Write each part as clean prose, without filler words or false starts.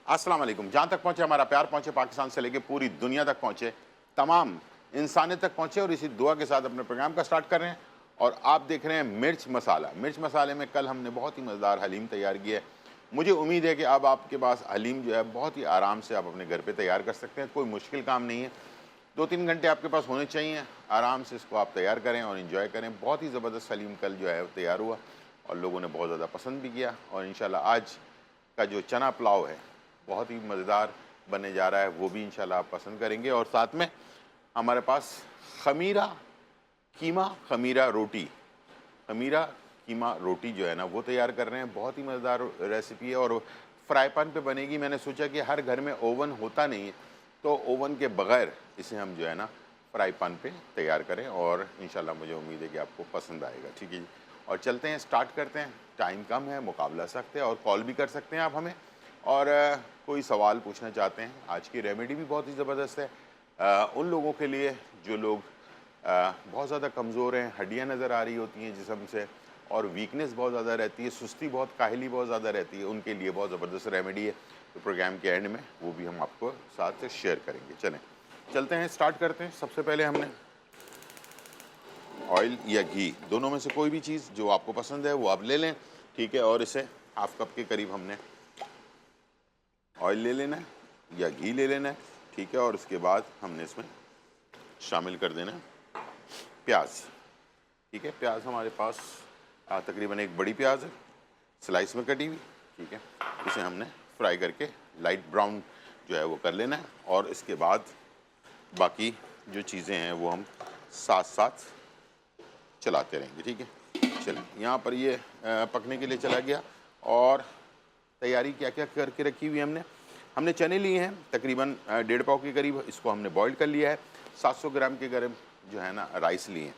अस्सलाम वालेकुम। जहाँ तक पहुँचे हमारा प्यार पहुँचे, पाकिस्तान से लेके पूरी दुनिया तक पहुँचे, तमाम इंसानियत तक पहुँचे और इसी दुआ के साथ अपने प्रोग्राम का स्टार्ट कर रहे हैं। और आप देख रहे हैं मिर्च मसाला। मिर्च मसाले में कल हमने बहुत ही मज़ेदार हलीम तैयार किया है। मुझे उम्मीद है कि अब आपके पास हलीम जो है बहुत ही आराम से आप अपने घर पे तैयार कर सकते हैं। कोई मुश्किल काम नहीं है। 2-3 घंटे आपके पास होने चाहिए, आराम से इसको आप तैयार करें और एंजॉय करें। बहुत ही ज़बरदस्त हलीम कल जो है तैयार हुआ और लोगों ने बहुत ज़्यादा पसंद भी किया। और इंशाल्लाह आज का जो चना पुलाव है बहुत ही मज़ेदार बनने जा रहा है, वो भी इंशाल्लाह आप पसंद करेंगे। और साथ में हमारे पास खमीरा कीमा खमीरा रोटी, खमीरा कीमा रोटी जो है ना वो तैयार कर रहे हैं। बहुत ही मज़ेदार रेसिपी है और फ्राई पैन पे बनेगी। मैंने सोचा कि हर घर में ओवन होता नहीं है, तो ओवन के बग़ैर इसे हम जो है ना फ्राई पैन पे तैयार करें और इंशाल्लाह मुझे उम्मीद है कि आपको पसंद आएगा। ठीक है जी, और चलते हैं, स्टार्ट करते हैं। टाइम कम है, मुकाबला सख्त है और कॉल भी कर सकते हैं आप हमें। और कोई सवाल पूछना चाहते हैं। आज की रेमेडी भी बहुत ही ज़बरदस्त है उन लोगों के लिए जो लोग बहुत ज़्यादा कमज़ोर हैं, हड्डियाँ नज़र आ रही होती हैं जिस्म से और वीकनेस बहुत ज़्यादा रहती है, सुस्ती बहुत, काहली बहुत ज़्यादा रहती है, उनके लिए बहुत ज़बरदस्त रेमेडी है। तो प्रोग्राम के एंड में वो भी हम आपको साथ शेयर करेंगे। चलें चलते हैं, स्टार्ट करते हैं। सबसे पहले हमने ऑयल या घी, दोनों में से कोई भी चीज़ जो आपको पसंद है वो आप ले लें। ठीक है, और इसे हाफ कप के करीब हमने ऑयल ले लेना है या घी ले लेना है। ठीक है, और उसके बाद हमने इसमें शामिल कर देना है प्याज। ठीक है, प्याज हमारे पास तकरीबन एक बड़ी प्याज है, स्लाइस में कटी हुई। ठीक है, इसे हमने फ्राई करके लाइट ब्राउन जो है वो कर लेना है और इसके बाद बाकी जो चीज़ें हैं वो हम साथ साथ चलाते रहेंगे। ठीक है, चलिए यहाँ पर ये पकने के लिए चला गया। और तैयारी क्या क्या करके रखी हुई है हमने चने लिए हैं तकरीबन 1.5 पाव के करीब, इसको हमने बॉईल कर लिया है। 700 ग्राम के करीब जो है ना राइस लिए हैं,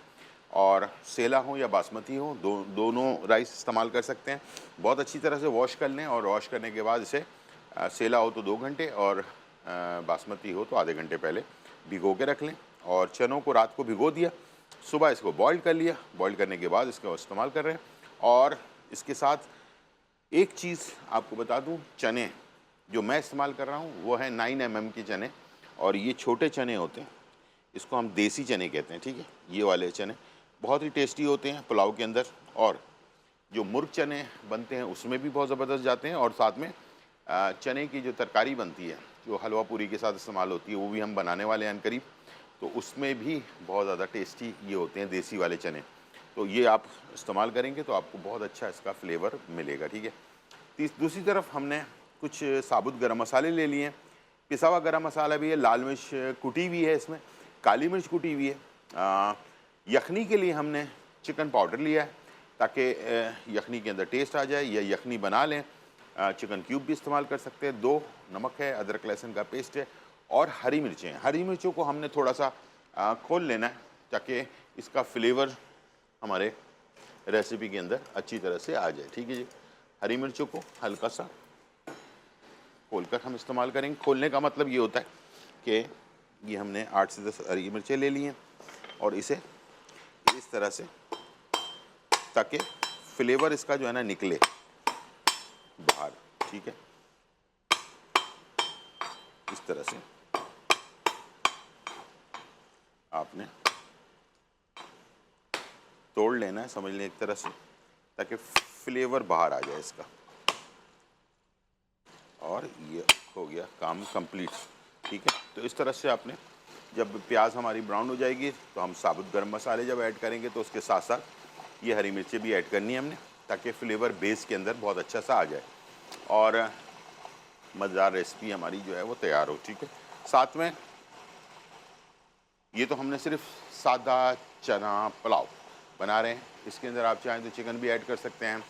और सेला हो या बासमती हो, दोनों राइस इस्तेमाल कर सकते हैं। बहुत अच्छी तरह से वॉश कर लें और वॉश करने के बाद इसे सेला हो तो 2 घंटे और बासमती हो तो आधे घंटे पहले भिगो के रख लें। और चनों को रात को भिगो दिया, सुबह इसको बॉईल कर लिया। बॉईल करने के बाद इसका इस्तेमाल कर रहे हैं। और इसके साथ एक चीज़ आपको बता दूं, चने जो मैं इस्तेमाल कर रहा हूं वो है 9 mm के चने, और ये छोटे चने होते हैं, इसको हम देसी चने कहते हैं। ठीक है, ये वाले चने बहुत ही टेस्टी होते हैं पुलाव के अंदर, और जो मुर्ग चने बनते हैं उसमें भी बहुत ज़बरदस्त जाते हैं। और साथ में चने की जो तरकारी बनती है जो हलवा पूरी के साथ इस्तेमाल होती है वो भी हम बनाने वाले हैं अनकरीब, तो उसमें भी बहुत ज़्यादा टेस्टी ये होते हैं देसी वाले चने। तो ये आप इस्तेमाल करेंगे तो आपको बहुत अच्छा इसका फ्लेवर मिलेगा। ठीक है, दूसरी तरफ हमने कुछ साबुत गरम मसाले ले लिए हैं। पिसा हुआ गरम मसाला भी है, लाल मिर्च कुटी हुई है, इसमें काली मिर्च कुटी हुई है। यखनी के लिए हमने चिकन पाउडर लिया है ताकि यखनी के अंदर टेस्ट आ जाए, या यखनी बना लें। चिकन क्यूब भी इस्तेमाल कर सकते हैं। 2 नमक है, अदरक लहसुन का पेस्ट है और हरी मिर्चें हैं। हरी मिर्चों को हमने थोड़ा सा खोल लेना है ताकि इसका फ्लेवर हमारे रेसिपी के अंदर अच्छी तरह से आ जाए। ठीक है जी, हरी मिर्चों को हल्का सा खोलकर हम इस्तेमाल करेंगे। खोलने का मतलब ये होता है कि ये हमने 8 से 10 हरी मिर्चें ले ली हैं और इसे इस तरह से, ताकि फ्लेवर इसका जो है ना निकले बाहर। ठीक है, इस तरह से आपने तोड़ लेना है, समझ लें एक तरह से, ताकि फ्लेवर बाहर आ जाए इसका। और ये हो गया काम कंप्लीट। ठीक है, तो इस तरह से आपने, जब प्याज हमारी ब्राउन हो जाएगी तो हम साबुत गरम मसाले जब ऐड करेंगे तो उसके साथ साथ ये हरी मिर्चें भी ऐड करनी है हमने, ताकि फ्लेवर बेस के अंदर बहुत अच्छा सा आ जाए और मज़ेदार रेसिपी हमारी जो है वो तैयार हो। ठीक है, साथ में ये तो हमने सिर्फ सादा चना पुलाव बना रहे हैं, इसके अंदर आप चाहें तो चिकन भी ऐड कर सकते हैं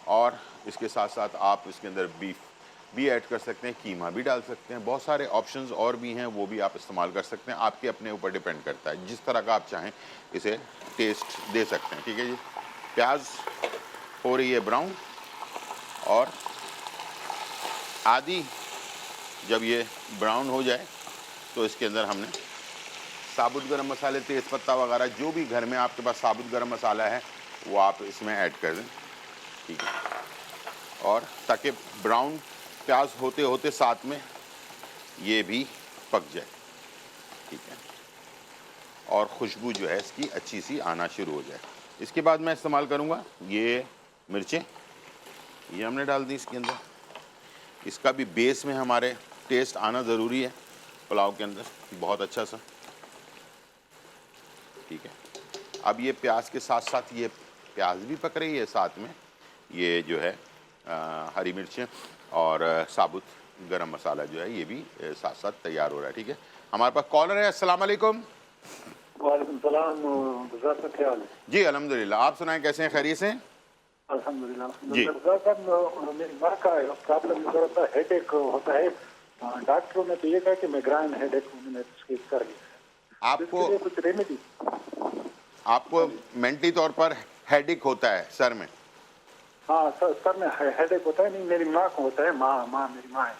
और इसके साथ साथ आप इसके अंदर बीफ भी ऐड कर सकते हैं, कीमा भी डाल सकते हैं। बहुत सारे ऑप्शंस और भी हैं, वो भी आप इस्तेमाल कर सकते हैं। आपके अपने ऊपर डिपेंड करता है, जिस तरह का आप चाहें इसे टेस्ट दे सकते हैं। ठीक है जी, प्याज हो रही है ब्राउन, और आधी जब ये ब्राउन हो जाए तो इसके अंदर हमने साबुत गरम मसाले, तेज़पत्ता वगैरह जो भी घर में आपके पास साबुत गरम मसाला है वो आप इसमें ऐड कर दें। ठीक है, और ताकि ब्राउन प्याज होते होते साथ में ये भी पक जाए, ठीक है, और खुशबू जो है इसकी अच्छी सी आना शुरू हो जाए। इसके बाद मैं इस्तेमाल करूँगा ये मिर्चें, ये हमने डाल दी इसके अंदर। इसका भी बेस में हमारे टेस्ट आना ज़रूरी है पुलाव के अंदर, बहुत अच्छा सा, ठीक है। अब ये प्याज के साथ साथ ये प्याज भी पक रही है, साथ में ये जो है हरी मिर्चें और साबुत गरम मसाला जो है ये भी साथ साथ तैयार हो रहा है, ठीक है। हमारे पास कॉलर है। अस्सलाम वालेकुम। वालेकुम सलाम। गुज़ार साहब क्या हाल है? जी अल्हम्दुलिल्लाह, आप सुनाएं कैसे हैं, खैरियत से? अल्हम्दुलिल्लाह। जी। गुज़ार साहब मेरी माँ का प्रॉब्लम होता है, हेडेक होता है। डॉक्टरों ने तो ये कहा कि माइग्रेन हेडेक उन्होंने प्रिस्क्राइब कर दिया। आपको इसके लिए कुछ रेमेडी? आपको मेंटली तौर पर हेडेक होता है सर में? हाँ सर में हेडेक होता है। नहीं, मेरी माँ को होता है। मेरी माँ है।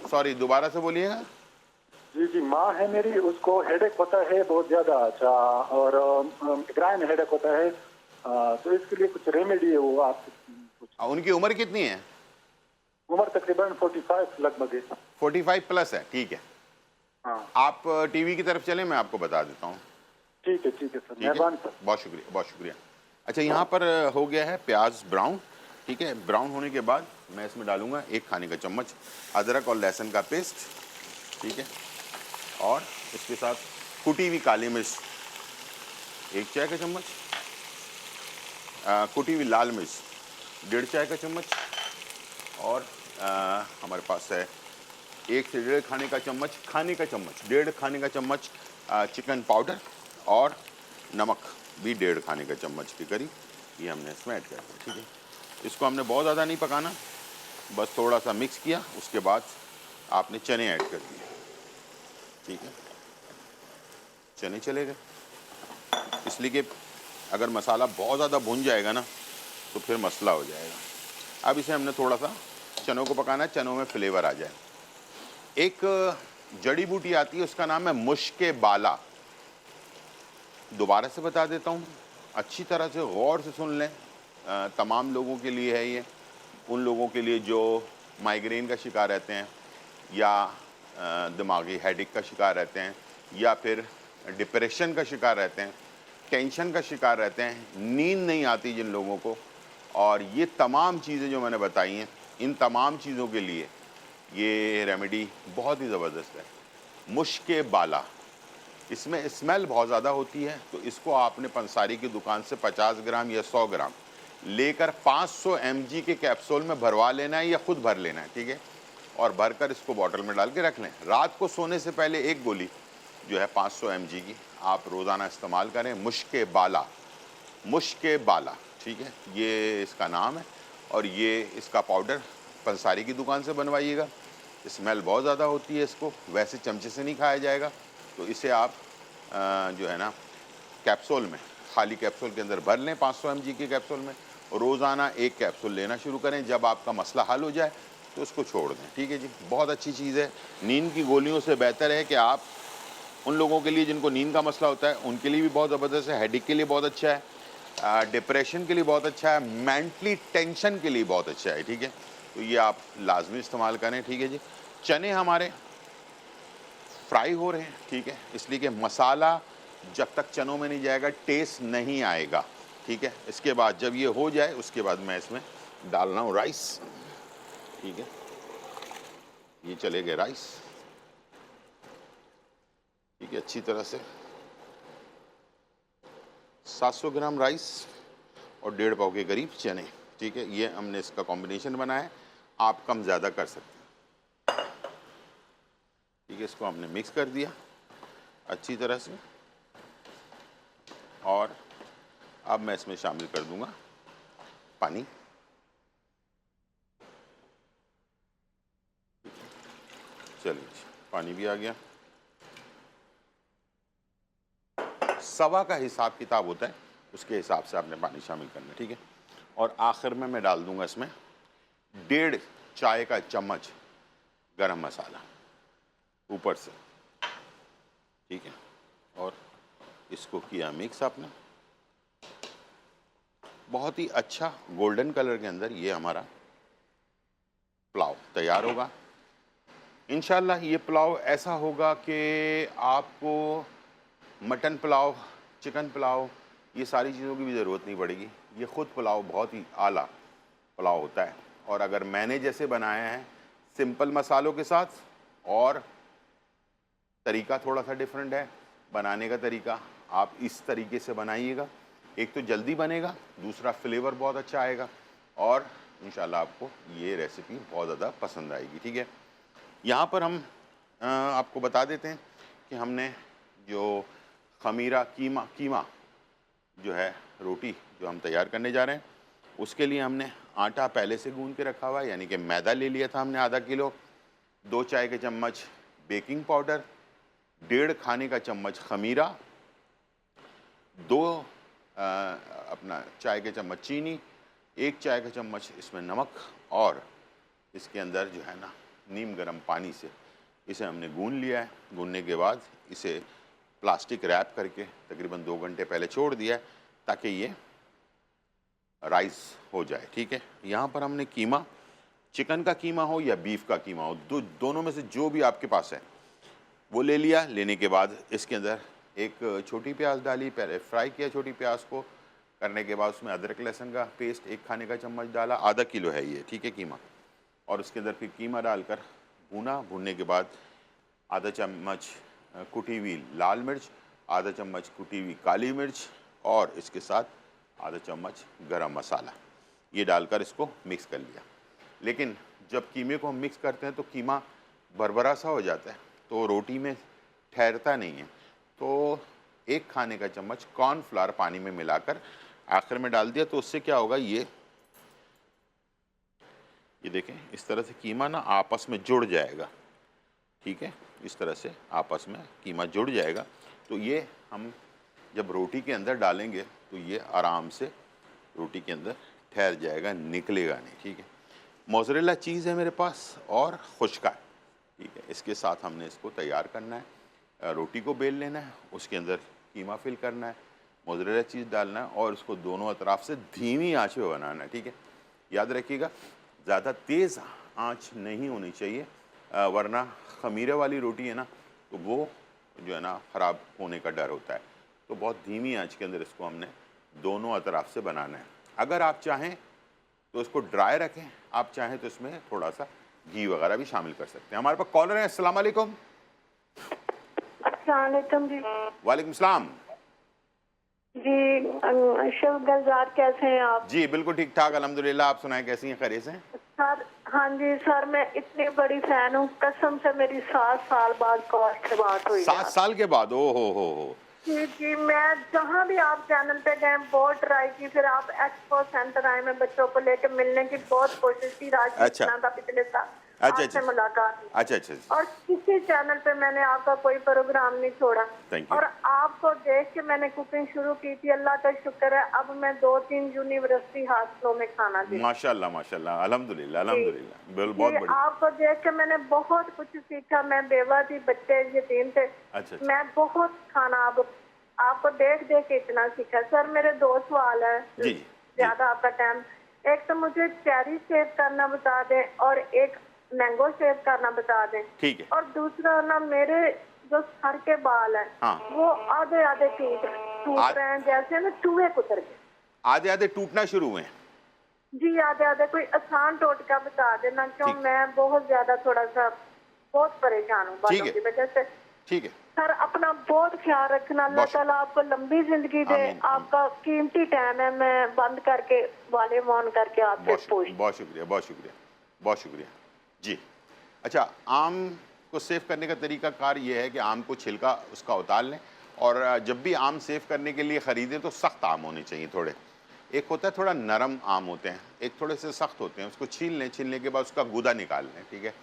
सॉरी, दोबारा से बोलिएगा। जी माँ है मेरी, उसको हेडेक होता है बहुत ज्यादा। अच्छा, और माइग्रेन हेडेक होता है। तो इसके लिए कुछ रेमेडी है वो आप कुछ? उनकी उम्र कितनी है? उम्र तकरीबन 45 लगभग है। 45 प्लस है, ठीक है। हाँ आप टीवी की तरफ चलें, मैं आपको बता देता हूँ। ठीक है सर, ठीक है, मेहरबानी सर। बहुत शुक्रिया, बहुत शुक्रिया। अच्छा, यहाँ पर हो गया है प्याज ब्राउन, ठीक है। ब्राउन होने के बाद मैं इसमें डालूंगा 1 खाने का चम्मच अदरक और लहसुन का पेस्ट, ठीक है, और इसके साथ कुटी हुई काली मिर्च 1 चाय का चम्मच, कुटी हुई लाल मिर्च 1.5 चाय का चम्मच, और हमारे पास है 1 से 1.5 खाने का चम्मच 1.5 खाने का चम्मच चिकन पाउडर, और नमक भी 1.5 खाने का चम्मच के करीब ये हमने इसमें ऐड कर दिया, ठीक है। इसको हमने बहुत ज़्यादा नहीं पकाना, बस थोड़ा सा मिक्स किया, उसके बाद आपने चने ऐड कर दिए, ठीक है। चने चले गए, इसलिए कि अगर मसाला बहुत ज़्यादा भुन जाएगा ना तो फिर मसला हो जाएगा। अब इसे हमने थोड़ा सा चनों को पकाना है, चनों में फ्लेवर आ जाए। एक जड़ी बूटी आती है, उसका नाम है मुश्के बाला। दोबारा से बता देता हूँ, अच्छी तरह से गौर से सुन लें। तमाम लोगों के लिए है ये, उन लोगों के लिए जो माइग्रेन का शिकार रहते हैं, या दिमागी हेडेक का शिकार रहते हैं, या फिर डिप्रेशन का शिकार रहते हैं, टेंशन का शिकार रहते हैं, नींद नहीं आती जिन लोगों को, और ये तमाम चीज़ें जो मैंने बताई हैं, इन तमाम चीज़ों के लिए ये रेमेडी बहुत ही ज़बरदस्त है। मुश्के बाला, इसमें स्मेल बहुत ज़्यादा होती है, तो इसको आपने पंसारी की दुकान से 50 ग्राम या 100 ग्राम लेकर 500 mg के कैप्सूल में भरवा लेना है, या खुद भर लेना है, ठीक है, और भरकर इसको बॉटल में डाल के रख लें। रात को सोने से पहले 1 गोली जो है 500 mg की आप रोज़ाना इस्तेमाल करें। मुश्के बाला, ठीक है, ये इसका नाम है, और ये इसका पाउडर पंसारी की दुकान से बनवाइएगा। स्मेल बहुत ज़्यादा होती है, इसको वैसे चमचे से नहीं खाया जाएगा, तो इसे आप जो है ना कैप्सूल में, खाली कैप्सूल के अंदर भर लें 500 mg के कैप्सूल में, और रोज़ाना 1 कैप्सूल लेना शुरू करें। जब आपका मसला हल हो जाए तो उसको छोड़ दें, ठीक है जी। बहुत अच्छी चीज़ है, नींद की गोलियों से बेहतर है कि आप उन लोगों के लिए जिनको नींद का मसला होता है उनके लिए भी बहुत ज़बरदस्त है, हेडेक के लिए बहुत अच्छा है, डिप्रेशन के लिए बहुत अच्छा है, मेंटली टेंशन के लिए बहुत अच्छा है, ठीक है। तो ये आप लाजमी इस्तेमाल करें, ठीक है जी। चने हमारे फ्राई हो रहे हैं, ठीक है, इसलिए कि मसाला जब तक चनों में नहीं जाएगा टेस्ट नहीं आएगा, ठीक है। इसके बाद जब ये हो जाए उसके बाद मैं इसमें डाल रहा हूँ राइस, ठीक है, ये चले गए राइस, ठीक है, अच्छी तरह से 700 ग्राम राइस और 1.5 पाव के करीब चने, ठीक है। ये हमने इसका कॉम्बिनेशन बनाया है, आप कम ज़्यादा कर सकते हैं, ठीक है। इसको हमने मिक्स कर दिया अच्छी तरह से, और अब मैं इसमें शामिल कर दूंगा पानी, चलिए पानी भी आ गया। सवा का हिसाब किताब होता है, उसके हिसाब से आपने पानी शामिल करना है, ठीक है। और आखिर में मैं डाल दूंगा इसमें 1.5 चाय का चम्मच गरम मसाला ऊपर से, ठीक है, और इसको किया मिक्स आपने। बहुत ही अच्छा गोल्डन कलर के अंदर ये हमारा पुलाव तैयार होगा। इंशाल्लाह ये पुलाव ऐसा होगा कि आपको मटन पुलाव, चिकन पुलाव, ये सारी चीज़ों की भी ज़रूरत नहीं पड़ेगी। ये ख़ुद पुलाव बहुत ही आला पुलाव होता है। और अगर मैंने जैसे बनाया है सिंपल मसालों के साथ, और तरीका थोड़ा सा डिफरेंट है बनाने का तरीका, आप इस तरीके से बनाइएगा। एक तो जल्दी बनेगा, दूसरा फ्लेवर बहुत अच्छा आएगा, और इंशाल्लाह आपको ये रेसिपी बहुत ज़्यादा पसंद आएगी। ठीक है, यहाँ पर हम आपको बता देते हैं कि हमने जो खमीरा कीमा जो है, रोटी जो हम तैयार करने जा रहे हैं, उसके लिए हमने आटा पहले से गूंद के रखा हुआ है, यानी कि मैदा ले लिया था हमने आधा किलो। 2 चाय के चम्मच बेकिंग पाउडर, 1.5 खाने का चम्मच खमीरा, 2 अपना चाय के चम्मच चीनी, 1 चाय का चम्मच इसमें नमक, और इसके अंदर जो है ना नीम गर्म पानी से इसे हमने गूंद लिया है। गूंदने के बाद इसे प्लास्टिक रैप करके तकरीबन 2 घंटे पहले छोड़ दिया है ताकि ये राइस हो जाए। ठीक है, यहाँ पर हमने कीमा, चिकन का कीमा हो या बीफ का कीमा हो, दोनों में से जो भी आपके पास है वो ले लिया। लेने के बाद इसके अंदर एक छोटी प्याज डाली, पहले फ्राई किया छोटी प्याज को। करने के बाद उसमें अदरक लहसुन का पेस्ट 1 खाने का चम्मच डाला, आधा किलो है ये, ठीक है, कीमा। और उसके अंदर फिर कीमा डालकर भुना। भुनने के बाद आधा चम्मच कुटी हुई लाल मिर्च, आधा चम्मच कुटी हुई काली मिर्च, और इसके साथ आधा चम्मच गरम मसाला, ये डालकर इसको मिक्स कर लिया। लेकिन जब कीमे को हम मिक्स करते हैं तो कीमा भरभरा सा हो जाता है, तो रोटी में ठहरता नहीं है। तो 1 खाने का चम्मच कॉर्नफ्लावर पानी में मिलाकर आखिर में डाल दिया। तो उससे क्या होगा, ये देखें, इस तरह से कीमा ना आपस में जुड़ जाएगा। ठीक है, इस तरह से आपस में कीमा जुड़ जाएगा। तो ये हम जब रोटी के अंदर डालेंगे तो ये आराम से रोटी के अंदर ठहर जाएगा, निकलेगा नहीं। ठीक है, मोज़रेला चीज़ है मेरे पास और खुश्का है। ठीक है, इसके साथ हमने इसको तैयार करना है। रोटी को बेल लेना है, उसके अंदर कीमा फिल करना है, मोज़रेला चीज़ डालना है, और उसको दोनों अतराफ से धीमी आंच पे बनाना है। ठीक है, याद रखिएगा ज़्यादा तेज़ आंच नहीं होनी चाहिए, वरना खमीरे वाली रोटी है ना, तो वो जो है ना ख़राब होने का डर होता है। तो बहुत धीमी आंच के अंदर इसको हमने दोनों अतराफ से बनाना है। अगर आप चाहें तो इसको ड्राई रखें, आप चाहें तो इसमें थोड़ा सा घी वगैरह भी शामिल कर सकते हैं। हमारे पास कॉलर है। अस्सलाम वालेकुम। अस्सलाम वालेकुम जी। वालेकुम सलाम जी, अशरफ गलजार कैसे हैं आप? जी बिल्कुल ठीक ठाक अल्हम्दुलिल्लाह। आप सुनाएं, कैसी हैं, खैरियत से? सर हाँ जी सर, मैं इतनी बड़ी फैन हूँ, कसम से मेरी 7 साल बाद कॉल से बात हुई। 7 साल के बाद? ओ हो। जी जी, मैं जहाँ भी आप चैनल पे गए बहुत ट्राई की, फिर आप एक्सपो सेंटर आए, मैं बच्चों को लेकर मिलने की बहुत कोशिश की। अच्छा। था पिछले साल अच्छा मुलाकात। अच्छा। और किसी चैनल पे मैंने आपका कोई प्रोग्राम नहीं छोड़ा। और आपको देख के मैंने कुकिंग शुरू की थी, अल्लाह का शुक्र है अब मैं 2-3 यूनिवर्सिटी हॉस्टलों में खाना दी। माशाल्लाह अल्हम्दुलिल्लाह। बहुत बढ़िया। आपको देख के मैंने बहुत कुछ सीखा। मैं बेवा थी, बच्चे यतीम थे। अच्छा। मैं बहुत खाना आपको देख के इतना सीखा। सर मेरे 2 सवाल है, ज्यादा आपका टाइम। एक तो मुझे चेरी सेव करना बता दें, और एक मैंगो सेव करना बता दें। ठीक है। और दूसरा ना, मेरे जो सर के बाल हैं, हाँ। वो आधे टूट रहे हैं, जैसे ना चूहे कुतर के। आधे टूटना शुरू हुए हैं? जी आधे। कोई आसान टोटका बता देना, क्यों मैं बहुत ज्यादा थोड़ा सा बहुत परेशान हूँ बालों की वजह से। ठीक है सर, अपना बहुत ख्याल रखना। अल्लाह ताला आपको लंबी जिंदगी दे। आपका कीमती टाइम है, मैं बंद करके वाले ऑन करके आपसे पूछ। बहुत शुक्रिया जी। अच्छा, आम को सेव करने का तरीका कार ये है कि आम को छिलका उसका उतार लें, और जब भी आम सेव करने के लिए ख़रीदें तो सख्त आम होने चाहिए थोड़े। एक होता है थोड़ा नरम आम होते हैं, एक थोड़े से सख्त होते हैं। उसको छील लें, छीलने के बाद उसका गूदा निकाल लें। ठीक है,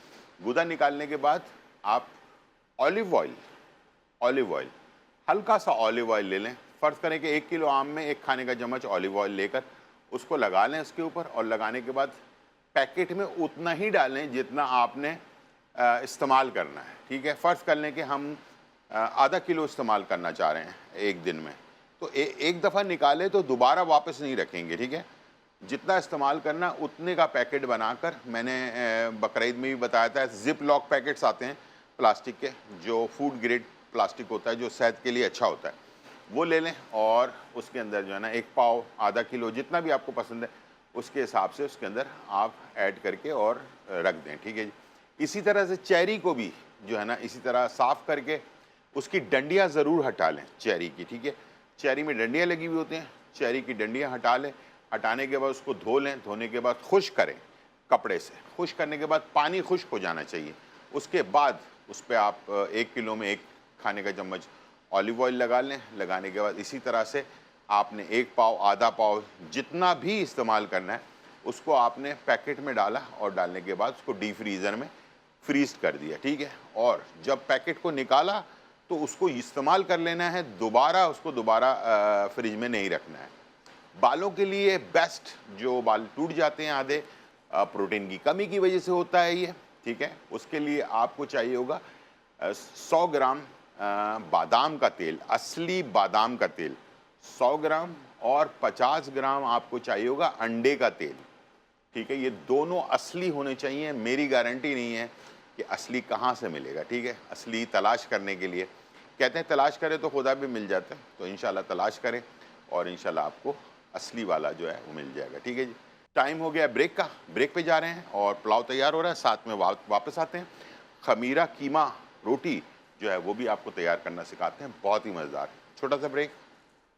गूदा निकालने के बाद आप ऑलिव ऑयल हल्का सा ऑलिव ऑयल ले लें। फ़र्ज़ करें कि 1 किलो आम में 1 खाने का चम्मच ऑलिव ऑयल लेकर उसको लगा लें उसके ऊपर, और लगाने के बाद पैकेट में उतना ही डालें जितना आपने इस्तेमाल करना है। ठीक है, फ़र्ज़ कर लें कि हम आधा किलो इस्तेमाल करना चाह रहे हैं एक दिन में, तो एक दफ़ा निकालें तो दोबारा वापस नहीं रखेंगे। ठीक है, जितना इस्तेमाल करना उतने का पैकेट बनाकर, मैंने बकरीद में भी बताया था, जिप लॉक पैकेट्स आते हैं प्लास्टिक के, जो फूड ग्रेड प्लास्टिक होता है, जो सेहत के लिए अच्छा होता है, वो ले लें। और उसके अंदर जो है ना 1 पाव, आधा किलो, जितना भी आपको पसंद है उसके हिसाब से उसके अंदर आप ऐड करके और रख दें, ठीक है जी। इसी तरह से चेरी को भी जो है ना इसी तरह साफ़ करके उसकी डंडियाँ ज़रूर हटा लें चेरी की, ठीक है। चेरी में डंडियाँ लगी हुई होती हैं, चेरी की डंडियाँ हटा लें। हटाने के बाद उसको धो लें, धोने के बाद खुश्क करें कपड़े से। खुश्क करने के बाद पानी खुश्क हो जाना चाहिए। उसके बाद उस पे आप 1 किलो में 1 खाने का चम्मच ऑलिव ऑयल लगा लें। लगाने के बाद इसी तरह से आपने 1 पाव, आधा पाव, जितना भी इस्तेमाल करना है उसको आपने पैकेट में डाला और डालने के बाद उसको डीप फ्रीज़र में फ्रीज कर दिया, ठीक है। और जब पैकेट को निकाला तो उसको इस्तेमाल कर लेना है, उसको दोबारा फ्रिज में नहीं रखना है। बालों के लिए बेस्ट, जो बाल टूट जाते हैं आधे, प्रोटीन की कमी की वजह से होता है ये, ठीक है। उसके लिए आपको चाहिए होगा 100 ग्राम बादाम का तेल, असली बादाम का तेल 100 ग्राम, और 50 ग्राम आपको चाहिए होगा अंडे का तेल, ठीक है। ये दोनों असली होने चाहिए। मेरी गारंटी नहीं है कि असली कहाँ से मिलेगा, ठीक है। असली तलाश करने के लिए कहते हैं तलाश करें तो खुदा भी मिल जाता है, तो इंशाल्लाह तलाश करें और इंशाल्लाह आपको असली वाला जो है वो मिल जाएगा, ठीक है जी। टाइम हो गया ब्रेक का, ब्रेक पे जा रहे हैं और पुलाव तैयार हो रहा है, साथ में वापस आते हैं। खमीरा कीमा रोटी जो है वो भी आपको तैयार करना सिखाते हैं, बहुत ही मज़ेदार। छोटा सा ब्रेक,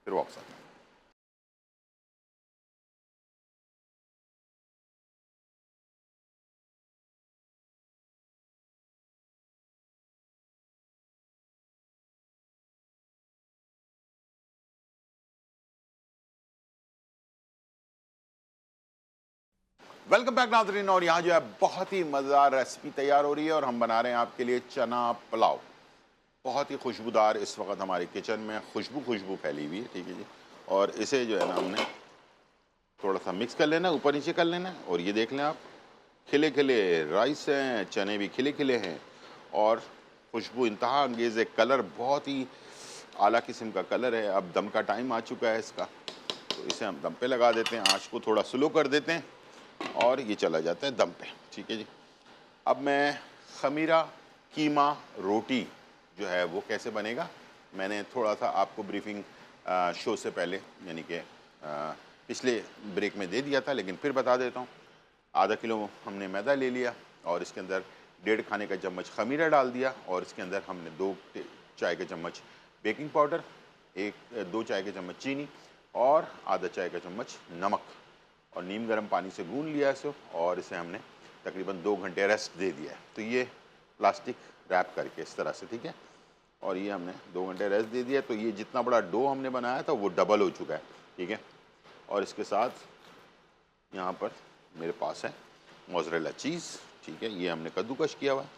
फिर वापस आते हैं। वेलकम बैक नाज़रीन, और यहाँ जो है बहुत ही मज़ेदार रेसिपी तैयार हो रही है और हम बना रहे हैं आपके लिए चना पुलाव। बहुत ही खुशबूदार इस वक्त हमारे किचन में खुशबू फैली हुई है, ठीक है जी। और इसे जो है ना हमने थोड़ा सा मिक्स कर लेना, ऊपर नीचे कर लेना। और ये देख लें आप, खिले खिले राइस हैं, चने भी खिले खिले हैं और खुशबू इंतहा अंगेज़ है। कलर बहुत ही आला किस्म का कलर है। अब दम का टाइम आ चुका है इसका, तो इसे हम दम पे लगा देते हैं, आँच को थोड़ा स्लो कर देते हैं और ये चला जाता है दम पे, ठीक है जी। अब मैं खमीरा कीमा रोटी जो है वो कैसे बनेगा, मैंने थोड़ा सा आपको ब्रीफिंग शो से पहले यानी कि पिछले ब्रेक में दे दिया था, लेकिन फिर बता देता हूँ। आधा किलो हमने मैदा ले लिया और इसके अंदर 1.5 खाने का चम्मच खमीरा डाल दिया और इसके अंदर हमने 2 चाय के चम्मच बेकिंग पाउडर, 2 चाय के चम्मच चीनी और आधा चाय का चम्मच नमक और नीम गर्म पानी से गूंद लिया इसे और इसे हमने तकरीबन 2 घंटे रेस्ट दे दिया है। तो ये प्लास्टिक रैप करके इस तरह से, ठीक है। और ये हमने 2 घंटे रेस्ट दे दिया, तो ये जितना बड़ा डो हमने बनाया था वो डबल हो चुका है, ठीक है। और इसके साथ यहाँ पर मेरे पास है मोज़रेला चीज़, ठीक है। ये हमने कद्दूकश किया हुआ है।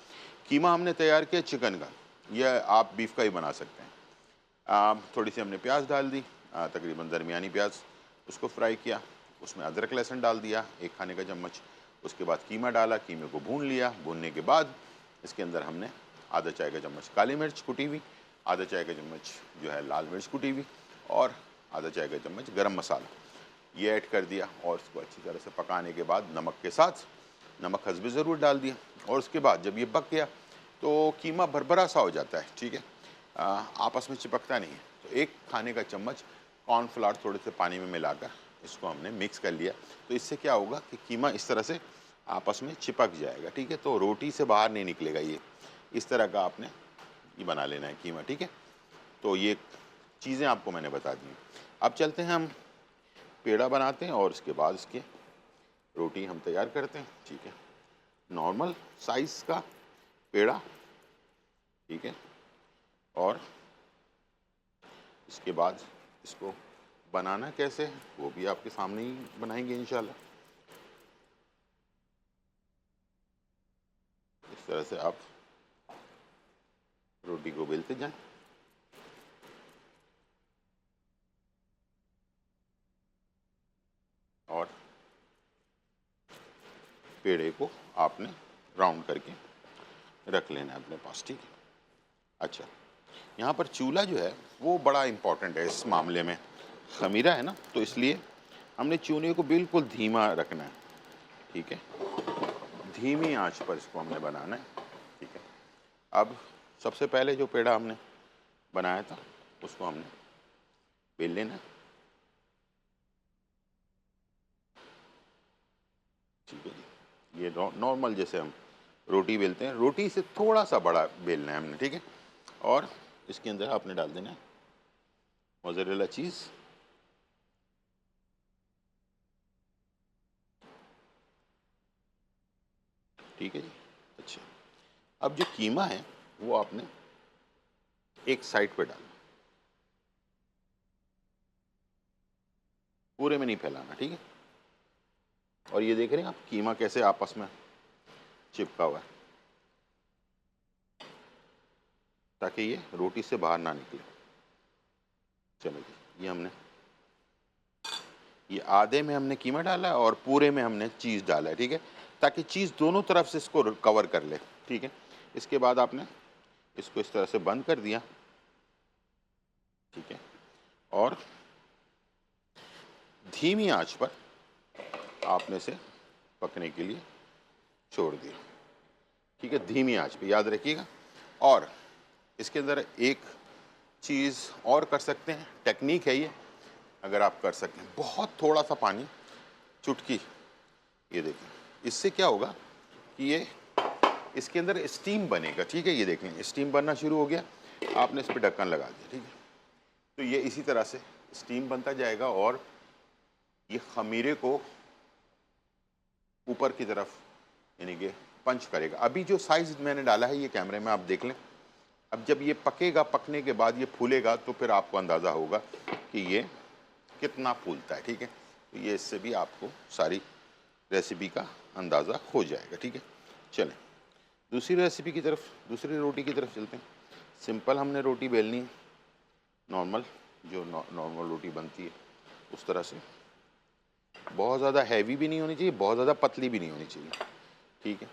कीमा हमने तैयार किया चिकन का, यह आप बीफ का ही बना सकते हैं। थोड़ी सी हमने प्याज डाल दी, तकरीबन दरमियानी प्याज, उसको फ्राई किया। उसमें अदरक लहसुन डाल दिया 1 खाने का चम्मच। उसके बाद कीमा डाला, कीमे को भून लिया। भूनने के बाद इसके अंदर हमने आधा चाय का चम्मच काली मिर्च कुटी हुई, आधा चाय का चम्मच जो है लाल मिर्च कुटी हुई और आधा चाय का चम्मच गरम मसाला ये ऐड कर दिया और इसको अच्छी तरह से पकाने के बाद नमक के साथ, नमक हस्बे ज़रूर डाल दिया। और उसके बाद जब ये पक गया तो कीमा भरभरा सा हो जाता है, ठीक है, आपस में चिपकता नहीं है। तो 1 खाने का चम्मच कॉर्नफ्लावर थोड़े से पानी में मिलाकर इसको हमने मिक्स कर लिया। तो इससे क्या होगा कि कीमा इस तरह से आपस में चिपक जाएगा, ठीक है। तो रोटी से बाहर नहीं निकलेगा ये, इस तरह का आपने ये बना लेना है कीमा, ठीक है। तो ये चीज़ें आपको मैंने बता दी। अब चलते हैं हम पेड़ा बनाते हैं और उसके बाद इसके रोटी हम तैयार करते हैं, ठीक है। नॉर्मल साइज़ का पेड़ा, ठीक है। और इसके बाद इसको बनाना कैसे है वो भी आपके सामने ही बनाएंगे इंशाल्लाह। इस तरह से आप रोटी को बेलते जाएं और पेड़े को आपने राउंड करके रख लेना है अपने पास, ठीक है। अच्छा, यहाँ पर चूल्हा जो है वो बड़ा इम्पोर्टेंट है इस मामले में। खमीरा है ना, तो इसलिए हमने चूने को बिल्कुल धीमा रखना है, ठीक है, धीमी आंच पर इसको हमने बनाना है, ठीक है। अब सबसे पहले जो पेड़ा हमने बनाया था उसको हमने बेल लेना, ठीक है जी। ये नॉर्मल जैसे हम रोटी बेलते हैं, रोटी से थोड़ा सा बड़ा बेलना है हमने, ठीक है। और इसके अंदर आपने डाल देना है मोज़रेला चीज़, ठीक है जी। अच्छा, अब जो कीमा है वो आपने एक साइड पे डालना, पूरे में नहीं फैलाना, ठीक है। और ये देख रहे हैं आप कीमा कैसे आपस में चिपका हुआ है, ताकि ये रोटी से बाहर ना निकले। चलो जी, ये आधे में हमने कीमा डाला है और पूरे में हमने चीज़ डाला है, ठीक है, ताकि चीज़ दोनों तरफ से इसको कवर कर ले, ठीक है। इसके बाद आपने इसको इस तरह से बंद कर दिया, ठीक है, और धीमी आंच पर आपने इसे पकने के लिए छोड़ दिया, ठीक है, धीमी आंच पे, याद रखिएगा। और इसके अंदर एक चीज़ और कर सकते हैं, टेक्निक है ये, अगर आप कर सकते हैं, बहुत थोड़ा सा पानी, चुटकी, ये देखिए, इससे क्या होगा कि ये इसके अंदर स्टीम बनेगा, ठीक है। ये देखें स्टीम बनना शुरू हो गया, आपने इस पर ढक्कन लगा दिया, ठीक है। तो ये इसी तरह से स्टीम बनता जाएगा और ये खमीरे को ऊपर की तरफ यानी कि पंच करेगा। अभी जो साइज मैंने डाला है ये कैमरे में आप देख लें। अब जब ये पकेगा, पकने के बाद ये फूलेगा तो फिर आपको अंदाज़ा होगा कि ये कितना फूलता है, ठीक है। तो ये इससे भी आपको सारी रेसिपी का अंदाज़ा हो जाएगा, ठीक है। चलें दूसरी रेसिपी की तरफ, दूसरी रोटी की तरफ चलते हैं। सिंपल हमने रोटी बेलनी है, नॉर्मल जो नॉर्मल रोटी बनती है उस तरह से, बहुत ज़्यादा हैवी भी नहीं होनी चाहिए, बहुत ज़्यादा पतली भी नहीं होनी चाहिए, ठीक है।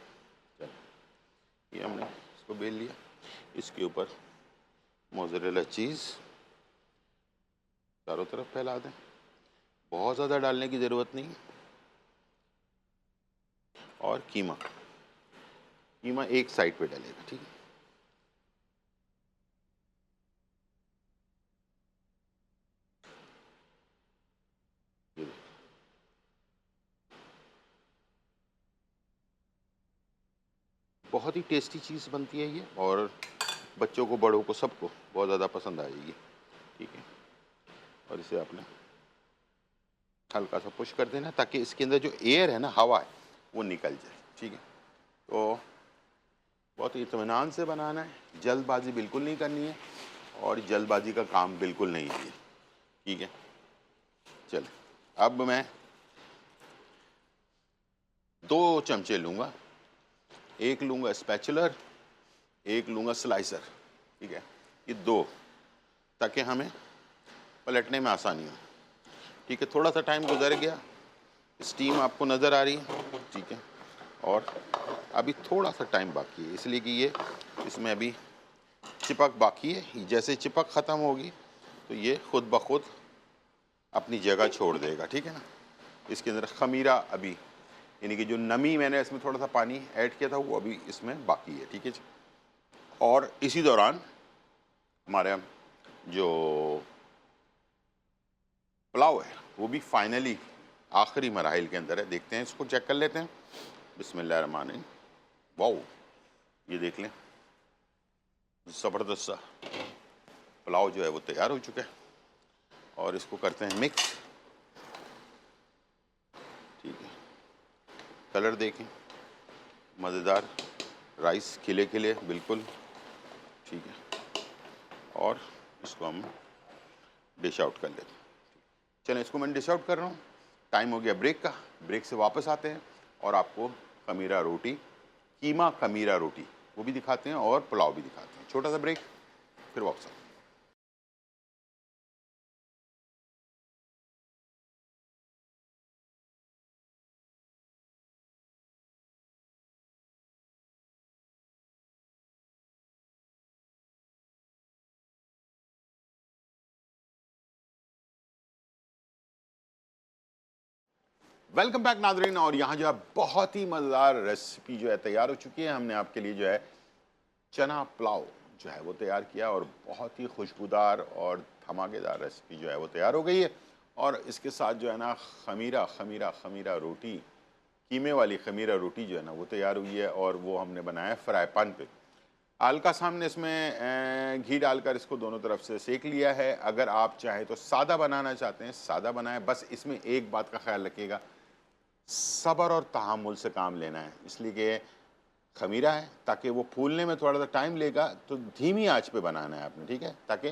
चलो ये हमने इसको बेल लिया, इसके ऊपर मोज़रेला चीज़ चारों तरफ फैला दें, बहुत ज़्यादा डालने की ज़रूरत नहीं। और कीमा, कीमा एक साइड पे डालेगा, ठीक है। ये देखिए, बहुत ही टेस्टी चीज़ बनती है ये, और बच्चों को, बड़ों को, सबको बहुत ज़्यादा पसंद आएगी, ठीक है। और इसे आपने हल्का सा पुश कर देना ताकि इसके अंदर जो एयर है ना, हवा है, वो निकल जाए, ठीक है। तो बहुत इत्मीनान से बनाना है, जल्दबाजी बिल्कुल नहीं करनी है, और जल्दबाजी का काम बिल्कुल नहीं है, ठीक है। चल अब मैं 2 चमचे लूँगा, एक लूँगा स्पैचुलर, एक लूँगा स्लाइसर, ठीक है, ये 2, ताकि हमें पलटने में आसानी हो, ठीक है। थोड़ा सा टाइम गुजर गया, स्टीम आपको नज़र आ रही है, ठीक है, और अभी थोड़ा सा टाइम बाकी है, इसलिए कि ये इसमें अभी चिपक बाकी है। जैसे चिपक ख़त्म होगी तो ये खुद ब खुद अपनी जगह छोड़ देगा, ठीक है ना। इसके अंदर खमीरा अभी यानी कि जो नमी मैंने इसमें थोड़ा सा पानी ऐड किया था वो अभी इसमें बाकी है, ठीक है जी। और इसी दौरान हमारे जो पुलाव है वो भी फाइनली आखिरी मराहिल के अंदर है। देखते हैं, इसको चेक कर लेते हैं। बिस्मिल्लाहिर्रहमानिर्रहीम। वाओ, ये देख लें, ज़बरदस्त सा पुलाव जो है वो तैयार हो चुका है। और इसको करते हैं मिक्स, ठीक है। कलर देखें, मज़ेदार राइस, खिले खिले बिल्कुल, ठीक है। और इसको हम डिश आउट कर लेते हैं। चलें, इसको मैं डिश आउट कर रहा हूँ। टाइम हो गया ब्रेक का, ब्रेक से वापस आते हैं और आपको खमीरा रोटी, कीमा खमीरा रोटी वो भी दिखाते हैं और पुलाव भी दिखाते हैं। छोटा सा ब्रेक, फिर वापस आते हैं। Welcome back Nadreen. और यहाँ जो है बहुत ही मज़ेदार रेसिपी जो है तैयार हो चुकी है। हमने आपके लिए जो है चना पुलाव जो है वो तैयार किया और बहुत ही खुशबूदार और धमाकेदार रेसिपी जो है वो तैयार हो गई है। और इसके साथ जो है ना खमीरा खमीरा खमीरा रोटी, कीमे वाली खमीरा रोटी जो है ना वो तैयार हुई है और वो हमने बनाया है फ्राई पैन पे। हल्का सा हमने इसमें घी डालकर इसको दोनों तरफ से सेक लिया है। अगर आप चाहें तो सादा बनाना चाहते हैं सादा बनाएं, बस इसमें एक बात का ख्याल रखिएगा, सब्र और तहम्मुल से काम लेना है, इसलिए कि खमीरा है ताकि वो फूलने में थोड़ा सा टाइम लेगा, तो धीमी आंच पे बनाना है आपने, ठीक है, ताकि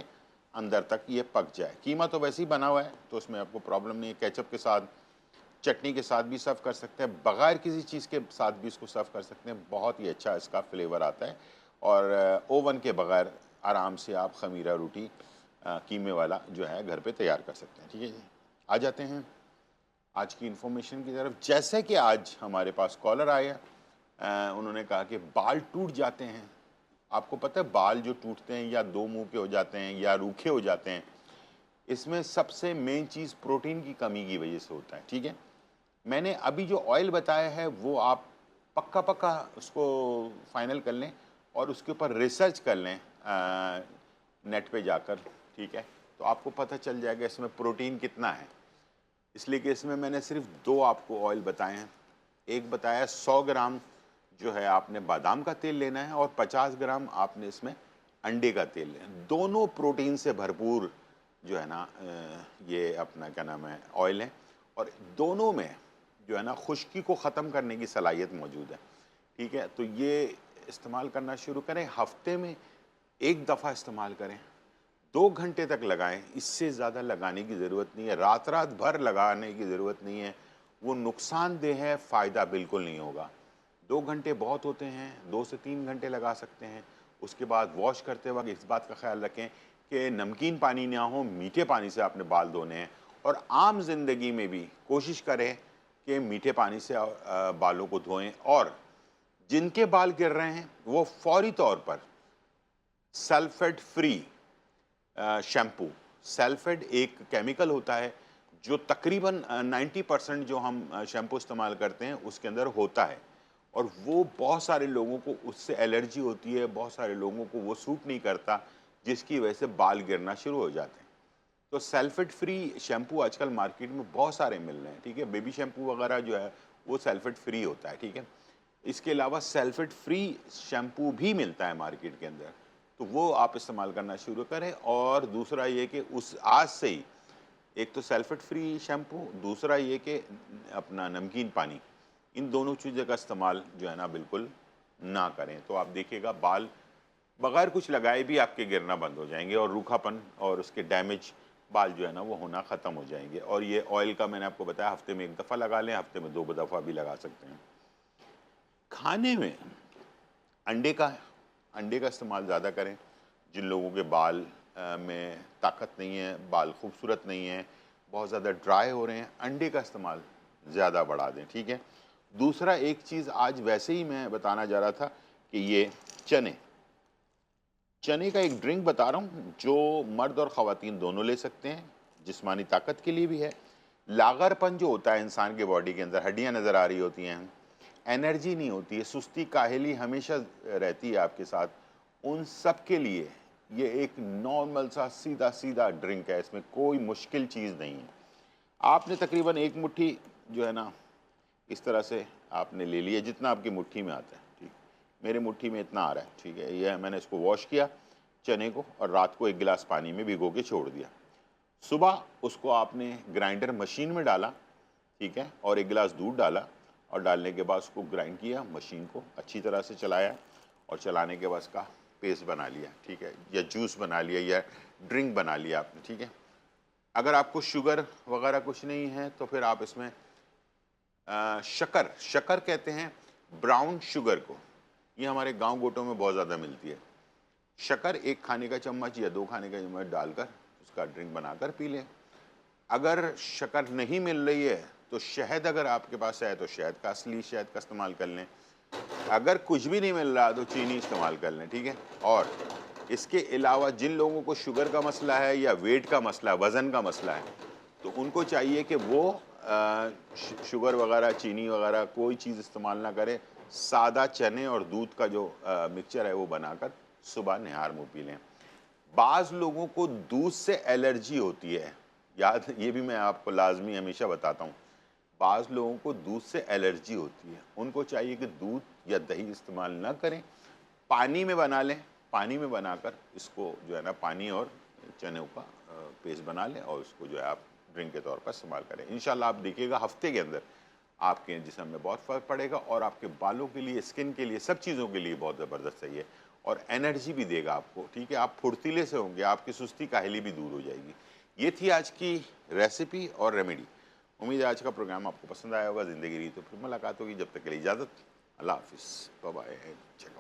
अंदर तक ये पक जाए। कीमा तो वैसे ही बना हुआ है तो उसमें आपको प्रॉब्लम नहीं है, केचप के साथ चटनी के साथ भी सर्व कर सकते हैं, बग़ैर किसी चीज़ के साथ भी इसको सर्व कर सकते हैं, बहुत ही अच्छा इसका फ्लेवर आता है। और ओवन के बग़ैर आराम से आप खमीरा रोटी कीमे वाला जो है घर पे तैयार कर सकते हैं। ठीक है जी, आ जाते हैं आज की इन्फॉर्मेशन की तरफ। जैसे कि आज हमारे पास कॉलर आया, उन्होंने कहा कि बाल टूट जाते हैं। आपको पता है बाल जो टूटते हैं या दो मुंह के हो जाते हैं या रूखे हो जाते हैं, इसमें सबसे मेन चीज़ प्रोटीन की कमी की वजह से होता है। ठीक है, मैंने अभी जो ऑयल बताया है वो आप पक्का पक्का उसको फाइनल कर लें और उसके ऊपर रिसर्च कर लें नेट पे जाकर, ठीक है, तो आपको पता चल जाएगा इसमें प्रोटीन कितना है। इसलिए कि इसमें मैंने सिर्फ दो आपको ऑयल बताए हैं। एक बताया 100 ग्राम जो है आपने बादाम का तेल लेना है और 50 ग्राम आपने इसमें अंडे का तेल लेना है। दोनों प्रोटीन से भरपूर जो है ना ये अपना क्या नाम है ऑयल है, और दोनों में जो है ना खुश्की को ख़त्म करने की सलाहियत मौजूद है। ठीक है, तो ये इस्तेमाल करना शुरू करें, हफ्ते में एक दफ़ा इस्तेमाल करें, 2 घंटे तक लगाएं, इससे ज़्यादा लगाने की ज़रूरत नहीं है, रात रात भर लगाने की ज़रूरत नहीं है, वो नुकसानदेह है, फ़ायदा बिल्कुल नहीं होगा। 2 घंटे बहुत होते हैं, 2 से 3 घंटे लगा सकते हैं। उसके बाद वॉश करते वक्त इस बात का ख्याल रखें कि नमकीन पानी ना हो, मीठे पानी से आपने बाल धोने हैं। और आम जिंदगी में भी कोशिश करें कि मीठे पानी से बालों को धोएं। और जिनके बाल गिर रहे हैं वो फौरी तौर पर सल्फेट फ्री शैम्पू, सल्फेट एक केमिकल होता है जो तकरीबन 90% जो हम शैम्पू इस्तेमाल करते हैं उसके अंदर होता है, और वो बहुत सारे लोगों को उससे एलर्जी होती है, बहुत सारे लोगों को वो सूट नहीं करता, जिसकी वजह से बाल गिरना शुरू हो जाते हैं। तो सल्फेट फ्री शैम्पू आजकल मार्केट में बहुत सारे मिल रहे हैं। ठीक है, बेबी शैम्पू वगैरह जो है वो सल्फेट फ्री होता है। ठीक है, इसके अलावा सल्फेट फ्री शैम्पू भी मिलता है मार्केट के अंदर, तो वो आप इस्तेमाल करना शुरू करें। और दूसरा ये कि उस आज से ही एक तो सल्फेट फ्री शैम्पू, दूसरा ये कि अपना नमकीन पानी, इन दोनों चीज़ों का इस्तेमाल जो है ना बिल्कुल ना करें। तो आप देखिएगा बाल बग़ैर कुछ लगाए भी आपके गिरना बंद हो जाएंगे और रूखापन और उसके डैमेज बाल जो है ना वो होना ख़त्म हो जाएंगे। और ये ऑयल का मैंने आपको बताया हफ्ते में एक दफ़ा लगा लें, हफ्ते में 2 दफ़ा भी लगा सकते हैं। खाने में अंडे का इस्तेमाल ज़्यादा करें। जिन लोगों के बाल में ताकत नहीं है, बाल खूबसूरत नहीं है, बहुत ज़्यादा ड्राई हो रहे हैं, अंडे का इस्तेमाल ज़्यादा बढ़ा दें। ठीक है, दूसरा एक चीज़ आज वैसे ही मैं बताना जा रहा था कि ये चने का एक ड्रिंक बता रहा हूँ जो मर्द और ख़वातीन दोनों ले सकते हैं, जिस्मानी ताकत के लिए भी है। लागरपन जो होता है इंसान के बॉडी के अंदर, हड्डियाँ नज़र आ रही होती हैं, एनर्जी नहीं होती है, सुस्ती काहली हमेशा रहती है आपके साथ, उन सब के लिए ये एक नॉर्मल सा सीधा सीधा ड्रिंक है, इसमें कोई मुश्किल चीज़ नहीं है। आपने तकरीबन एक मुट्ठी जो है ना इस तरह से आपने ले लिया जितना आपकी मुट्ठी में आता है। ठीक, मेरे मुट्ठी में इतना आ रहा है। ठीक है, यह मैंने इसको वॉश किया चने को और रात को 1 गिलास पानी में भिगो के छोड़ दिया। सुबह उसको आपने ग्राइंडर मशीन में डाला, ठीक है, और 1 गिलास दूध डाला और डालने के बाद उसको ग्राइंड किया, मशीन को अच्छी तरह से चलाया और चलाने के बाद उसका पेस्ट बना लिया। ठीक है, या जूस बना लिया या ड्रिंक बना लिया आपने। ठीक है, अगर आपको शुगर वगैरह कुछ नहीं है तो फिर आप इसमें शक्कर कहते हैं ब्राउन शुगर को, ये हमारे गांव गोटों में बहुत ज़्यादा मिलती है। शक्कर 1 खाने का चम्मच या 2 खाने का चम्मच डालकर उसका ड्रिंक बनाकर पी लें। अगर शक्कर नहीं मिल रही है तो शहद अगर आपके पास है तो शहद का, असली शहद का इस्तेमाल कर लें। अगर कुछ भी नहीं मिल रहा तो चीनी इस्तेमाल कर लें। ठीक है, और इसके अलावा जिन लोगों को शुगर का मसला है या वेट का मसला है, वज़न का मसला है, तो उनको चाहिए कि वो शुगर वगैरह, चीनी वगैरह कोई चीज़ इस्तेमाल ना करें। सादा चने और दूध का जो मिक्सचर है वो बनाकर सुबह निहार मुँह पी लें। बाज़ लोगों को दूध से एलर्जी होती है, याद ये भी मैं आपको लाज़मी हमेशा बताता हूँ। बाज़ लोगों को दूध से एलर्जी होती है, उनको चाहिए कि दूध या दही इस्तेमाल ना करें, पानी में बना लें। पानी में बनाकर इसको जो है ना पानी और चने का पेस्ट बना लें और उसको जो है आप ड्रिंक के तौर पर इस्तेमाल करें। इंशाल्लाह आप देखिएगा हफ्ते के अंदर आपके जिस्म में बहुत फ़र्क पड़ेगा और आपके बालों के लिए, स्किन के लिए, सब चीज़ों के लिए बहुत ज़बरदस्त है ये और एनर्जी भी देगा आपको, ठीक है? आप फुर्तीले से होंगे, आपकी सुस्ती काहली भी दूर हो जाएगी। ये थी आज की रेसिपी और रेमेडी। उम्मीद है आज का प्रोग्राम आपको पसंद आया होगा। ज़िंदगी रही तो फिर मुलाकात होगी। जब तक के लिए इजाज़त। अल्लाह हाफ़िज़। Bye bye.